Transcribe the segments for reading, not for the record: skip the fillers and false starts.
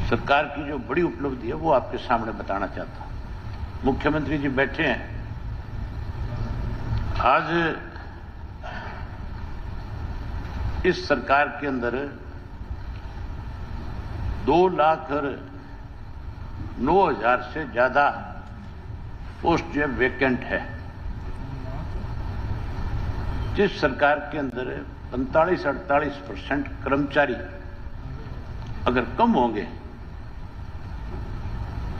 सरकार की जो बड़ी उपलब्धि है वो आपके सामने बताना चाहता हूं। मुख्यमंत्री जी बैठे हैं। आज इस सरकार के अंदर 2,09,000 से ज्यादा पोस्ट जो है वेकेंट है। जिस सरकार के अंदर 45-48% कर्मचारी अगर कम होंगे,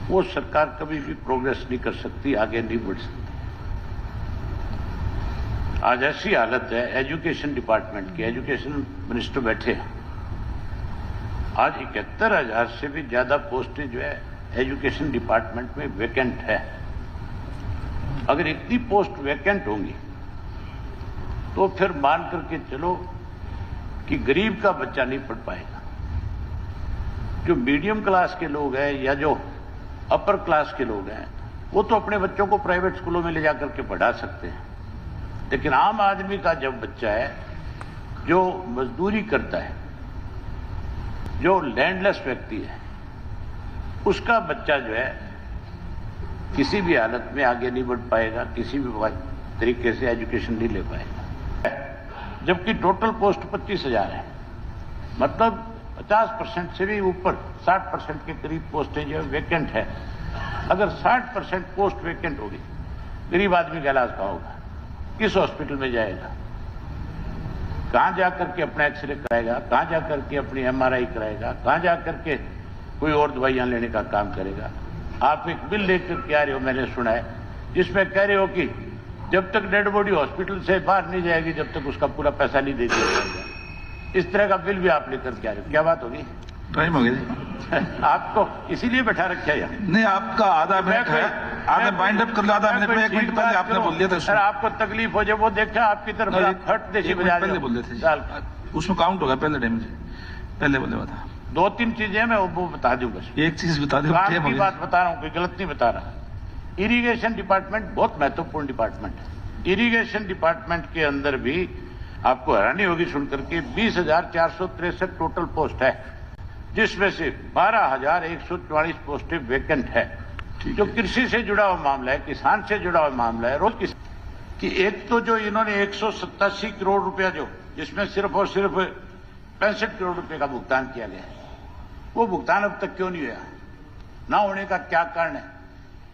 वो सरकार कभी भी प्रोग्रेस नहीं कर सकती, आगे नहीं बढ़ सकती। आज ऐसी हालत है एजुकेशन डिपार्टमेंट की, एजुकेशन मिनिस्टर बैठे हैं। आज 71,000 से भी ज्यादा पोस्टें जो है एजुकेशन डिपार्टमेंट में वेकेंट है। अगर इतनी पोस्ट वेकेंट होंगी तो फिर मान करके चलो कि गरीब का बच्चा नहीं पढ़ पाएगा। जो मीडियम क्लास के लोग हैं या जो अपर क्लास के लोग हैं, वो तो अपने बच्चों को प्राइवेट स्कूलों में ले जाकर के पढ़ा सकते हैं, लेकिन आम आदमी का जब बच्चा है, जो मजदूरी करता है, जो लैंडलेस व्यक्ति है, उसका बच्चा जो है किसी भी हालत में आगे नहीं बढ़ पाएगा, किसी भी तरीके से एजुकेशन नहीं ले पाएगा। जबकि टोटल पोस्ट 25,000 है, मतलब 50% से भी ऊपर 60% के करीब पोस्टें जो वेकेंट है। अगर 60% पोस्ट वेकेंट होगी, गरीब आदमी का इलाज कहाँ होगा? किस हॉस्पिटल में जाएगा? कहां जाकर के अपना एक्सरे कराएगा? कहां जाकर के अपनी MRI कराएगा? कहां जाकर के कोई और दवाइयां लेने का काम करेगा? आप एक बिल लेकर के आ रहे हो, मैंने सुना है, जिसमें कह रहे हो कि जब तक डेड बॉडी हॉस्पिटल से बाहर नहीं जाएगी, जब तक उसका पूरा पैसा नहीं दे दिया जाएगा। इस तरह का बिल भी आप लेकर के आ रहे हो। क्या बात होगी? टाइम हो गया जी। आपको इसीलिए बैठा रखा है? नहीं, आपका आधा मिनट है, आपने बाइंड अप कर लिया आधा मिनट में। 1 मिनट पहले आपने बोल दिया था। सर, आपको तकलीफ हो जाए, वो देखा आपकी तरफ हट देशी बजा पहले बोल रहे थे, उसमें काउंट होगा। पहले टाइम से पहले बोले था। 2-3 चीजें मैं वो बता दूं। बस एक चीज बता दो, काम की बात बता रहा हूं, कोई गलत नहीं बता रहा। इरिगेशन डिपार्टमेंट बहुत महत्वपूर्ण डिपार्टमेंट है। इरिगेशन डिपार्टमेंट के अंदर भी आपको हैरानी होगी सुनकर के 20,463 टोटल पोस्ट है, जिसमें से 12,144 पोस्टें वेकेंट है। जो कृषि से जुड़ा हुआ मामला है, किसान से जुड़ा हुआ मामला है, रोज कि एक तो जो इन्होंने 187 करोड़ रुपया जो, जिसमें सिर्फ और सिर्फ 65 करोड़ रुपए का भुगतान किया गया है, वो भुगतान अब तक क्यों नहीं हुआ? ना होने का क्या कारण है?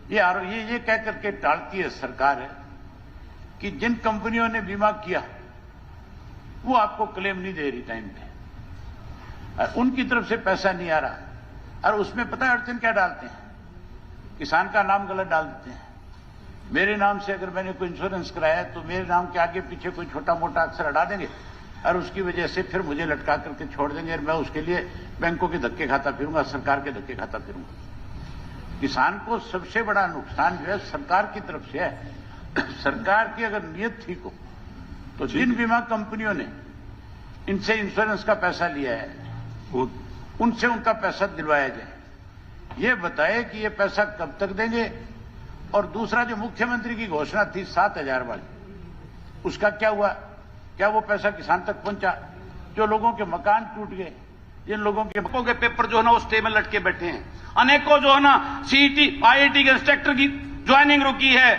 ये कह करके टालती है सरकार है कि जिन कंपनियों ने बीमा किया वो आपको क्लेम नहीं दे रही टाइम पे, और उनकी तरफ से पैसा नहीं आ रहा। और उसमें पता है अड़चन क्या डालते हैं? किसान का नाम गलत डाल देते हैं। मेरे नाम से अगर मैंने कोई इंश्योरेंस कराया है तो मेरे नाम के आगे पीछे कोई छोटा मोटा अक्षर हटा देंगे और उसकी वजह से फिर मुझे लटका करके छोड़ देंगे, और मैं उसके लिए बैंकों के धक्के खाता फिरूंगा, सरकार के धक्के खाता फिरूंगा। किसान को सबसे बड़ा नुकसान जो है सरकार की तरफ से है। सरकार की अगर नीयत ठीक हो तो जिन बीमा कंपनियों ने इनसे इंश्योरेंस का पैसा लिया है, उनसे उनका पैसा दिलवाया जाए। ये बताए कि ये पैसा कब तक देंगे। और दूसरा, जो मुख्यमंत्री की घोषणा थी 7,000 वाली, उसका क्या हुआ? क्या वो पैसा किसान तक पहुंचा? जो लोगों के मकान टूट गए, जिन लोगों के पेपर जो है ना वो स्टे में लटके बैठे हैं, अनेकों जो है ना CET IIT के इंस्ट्रक्टर की ज्वाइनिंग रुकी है,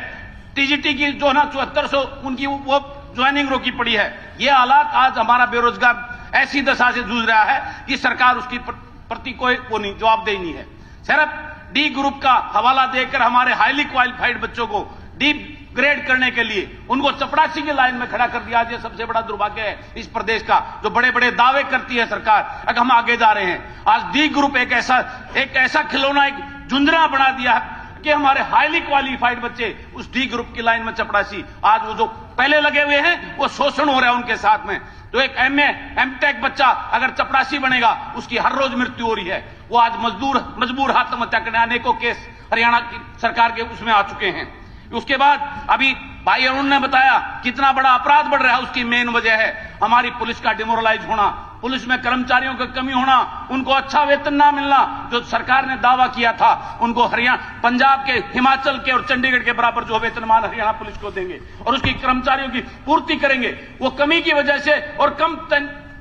TGT की जो है ना 7400 उनकी वो ज्वाइनिंग रोकी पड़ी है। ये हालात आज हमारा बेरोजगार ऐसी दशा से जूझ रहा है कि सरकार उसकी प्रति कोई वो नहीं, जवाबदेही नहीं है। सिर्फ D ग्रुप का हवाला देकर हमारे हाईली क्वालिफाइड बच्चों को D ग्रेड करने के लिए उनको चपरासी की लाइन में खड़ा कर दिया। आज ये सबसे बड़ा दुर्भाग्य है इस प्रदेश का, जो बड़े बड़े दावे करती है सरकार, अगर हम आगे जा रहे हैं। आज D ग्रुप एक ऐसा खिलौना, एक जुंझना बना दिया है कि हमारे हाईली क्वालिफाइड बच्चे उस D ग्रुप की लाइन में चपरासी, आज वो जो पहले लगे हुए हैं वो शोषण हो रहा है उनके साथ में। तो एक MA MTech बच्चा अगर चपरासी बनेगा, उसकी हर रोज मृत्यु हो रही है। वो आज मजबूर आत्महत्या करने, अनेकों केस हरियाणा की सरकार के उसमें आ चुके हैं। उसके बाद अभी भाई अरुण ने बताया कितना बड़ा अपराध बढ़ रहा है, उसकी मेन वजह है हमारी पुलिस का डिमोरलाइज होना, पुलिस में कर्मचारियों की कमी होना, उनको अच्छा वेतन ना मिलना। जो सरकार ने दावा किया था उनको हरियाणा, पंजाब के, हिमाचल के और चंडीगढ़ के बराबर जो वेतनमान हरियाणा पुलिस को देंगे और उसकी कर्मचारियों की पूर्ति करेंगे, वो कमी की वजह से और कम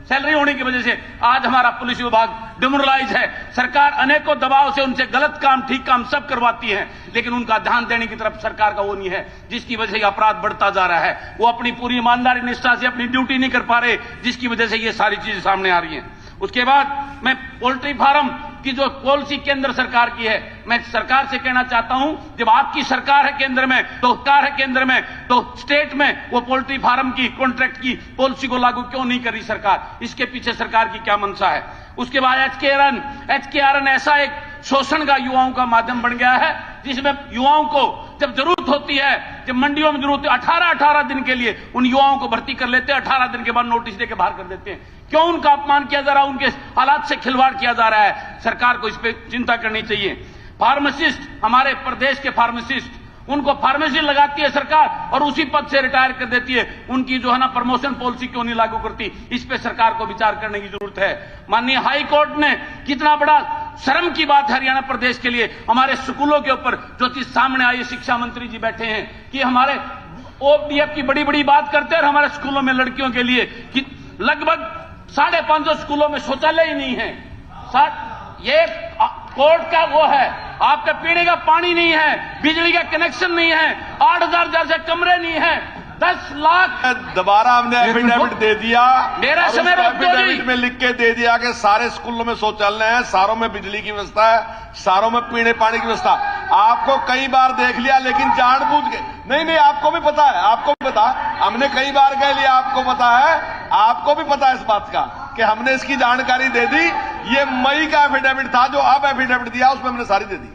सैलरी होने की वजह से आज हमारा पुलिस विभाग डिमोरलाइज है। सरकार अनेकों दबाव से उनसे गलत काम ठीक काम सब करवाती है, लेकिन उनका ध्यान देने की तरफ सरकार का वो नहीं है, जिसकी वजह से अपराध बढ़ता जा रहा है। वो अपनी पूरी ईमानदारी निष्ठा से अपनी ड्यूटी नहीं कर पा रहे, जिसकी वजह से ये सारी चीजें सामने आ रही हैं। उसके बाद मैं पोल्ट्री फार्म की जो पॉलिसी केंद्र सरकार की है, मैं सरकार से कहना चाहता हूं, जब आपकी सरकार है केंद्र में तो स्टेट में वो पोल्ट्री फार्म की कॉन्ट्रैक्ट की पॉलिसी को लागू क्यों नहीं कर रही सरकार? इसके पीछे सरकार की क्या मंशा है? उसके बाद एचकेआरएन ऐसा एक शोषण का युवाओं का माध्यम बन गया है, जिसमें युवाओं को जब जरूरत होती है, जब मंडियों में जरूरत है, 18 दिन के लिए उन युवाओं को भर्ती कर लेते हैं, 18 दिन के बाद नोटिस देकर बाहर कर देते हैं। क्यों उनका अपमान किया जा रहा है? उनके हालात से खिलवाड़ किया जा रहा है। सरकार को इस पे चिंता करनी चाहिए। फार्मासिस्ट, हमारे प्रदेश के फार्मासिस्ट, उनको फार्मेसी लगाती है सरकार और उसी पद से रिटायर कर देती है। उनकी जो है ना प्रमोशन पॉलिसी क्यों नहीं लागू करती? इस पे सरकार को विचार करने की जरूरत है। माननीय हाई कोर्ट ने कितना बड़ा शर्म की बात है हरियाणा प्रदेश के लिए, हमारे स्कूलों के ऊपर जो चीज सामने आई, शिक्षा मंत्री जी बैठे हैं कि हमारे ओपीएफ की बड़ी बड़ी बात करते हैं और हमारे स्कूलों में लड़कियों के लिए कि लगभग 550 स्कूलों में शौचालय ही नहीं है। ये कोर्ट का वो है, आपका पीने का पानी नहीं है, बिजली का कनेक्शन नहीं है, 8000 जैसे कमरे नहीं है, 10 लाख। दोबारा हमने एफिडेविट दे दिया, मेरा समय रोक दो जी। एफिडेविट में लिख के दे दिया कि सारे स्कूलों में शौचालय है, सारों में बिजली की व्यवस्था है, सारों में पीने पानी की व्यवस्था। आपको कई बार देख लिया, लेकिन जानबूझ के नहीं, आपको भी पता है, आपको भी पता, हमने कई बार कह लिया, आपको पता है, आपको भी पता है इस बात का कि हमने इसकी जानकारी दे दी। ये मई का एफिडेविट था, जो अब एफिडेविट दिया उसमें हमने सारी दे दी।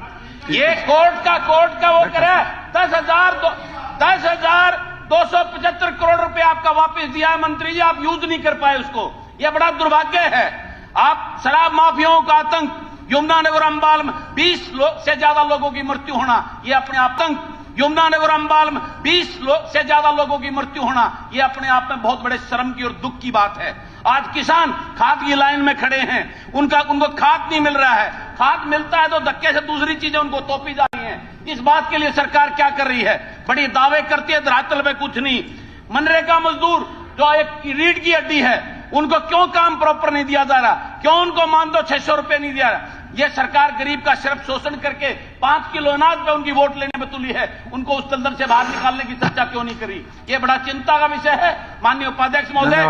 ये कोर्ट का वो करे 10,275 करोड़ रुपए आपका वापस दिया है मंत्री जी, आप यूज नहीं कर पाए उसको। ये बड़ा दुर्भाग्य है। आप शराब माफियाओं का आतंक, यमुनानगर अंबाल में 20 से ज्यादा लोगों की मृत्यु होना, ये अपने आतंक, यमुनानगर अंबाल में 20 से ज्यादा लोगों की मृत्यु होना, ये अपने आप में बहुत बड़े शर्म की और दुख की बात है। आज किसान खाद की लाइन में खड़े हैं, उनको खाद नहीं मिल रहा है, खाद मिलता है तो धक्के से दूसरी चीजें उनको तोपी जा रही हैं। इस बात के लिए सरकार क्या कर रही है? बड़ी दावे करती है, धरातल में कुछ नहीं। मनरेगा मजदूर जो एक रीढ़ की हड्डी है, उनको क्यों काम प्रॉपर नहीं दिया जा रहा? क्यों उनको मान दो 600 रुपए नहीं दिया रहा? ये सरकार गरीब का सिर्फ शोषण करके 5 किलो अनाज पे उनकी वोट लेने में तुली है। उनको उस दलदल से बाहर निकालने की चर्चा क्यों नहीं करी? ये बड़ा चिंता का विषय है। माननीय उपाध्यक्ष महोदय,